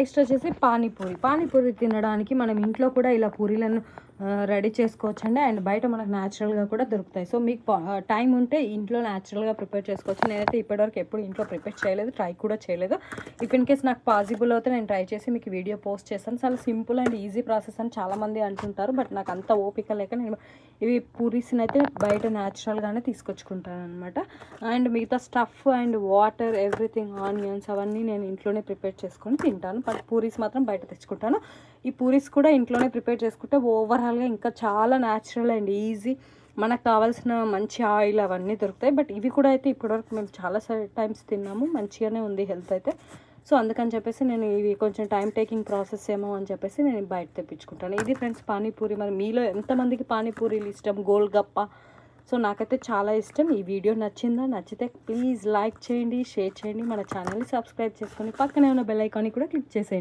Next వచ్చేసి పానీపూరి తినడానికి మనం ఇంట్లో కూడా ఇలా పూరీలను రెడీ చేసుకోవచ్చండి. అండ్ బయట మనకు న్యాచురల్గా కూడా దొరుకుతాయి. సో మీకు టైం ఉంటే ఇంట్లో న్యాచురల్గా ప్రిపేర్ చేసుకోవచ్చు. నేనైతే ఇప్పటివరకు ఎప్పుడు ఇంట్లో ప్రిపేర్ చేయలేదు, ట్రై కూడా చేయలేదు. ఇఫ్ ఇన్ కేస్ నాకు పాసిబుల్ అవుతే నేను ట్రై చేసి మీకు వీడియో పోస్ట్ చేస్తాను. చాలా సింపుల్ అండ్ ఈజీ ప్రాసెస్ అని చాలామంది అంటుంటారు. బట్ నాకు అంత ఓపిక లేక నేను ఇవి పూరీస్ని అయితే బయట న్యాచురల్గానే తీసుకొచ్చుకుంటాను అనమాట. అండ్ మిగతా stuff and water everything onions అవన్నీ నేను ఇంట్లోనే ప్రిపేర్ చేసుకొని తింటాను. బట్ పూరీస్ మాత్రం బయట తెచ్చుకుంటాను. ఈ పూరీస్ కూడా ఇంట్లోనే ప్రిపేర్ చేసుకుంటే ఓవరాల్గా ఇంకా చాలా న్యాచురల్ అండ్ ఈజీ, మనకు కావాల్సిన మంచి ఆయిల్ అవన్నీ దొరుకుతాయి. బట్ ఇవి కూడా అయితే ఇప్పటివరకు మేము చాలా టైమ్స్ తిన్నాము, మంచిగానే ఉంది హెల్త్ అయితే. సో అందుకని చెప్పేసి నేను ఇవి కొంచెం టైం టేకింగ్ ప్రాసెస్ ఏమో అని చెప్పేసి నేను బయట తెప్పించుకుంటాను. ఇది ఫ్రెండ్స్ పానీపూరి. మరి మీలో ఎంతమందికి పానీపూరీలు ఇష్టం, గోల్గప్ప? సో నాకైతే చాలా ఇష్టం. ఈ వీడియో నచ్చిందా? నచ్చితే ప్లీజ్ లైక్ చేయండి, షేర్ చేయండి, మన ఛానల్ని సబ్స్క్రైబ్ చేసుకొని పక్కనే ఉన్న బెల్ ఐకాన్ని కూడా క్లిక్ చేసేయండి.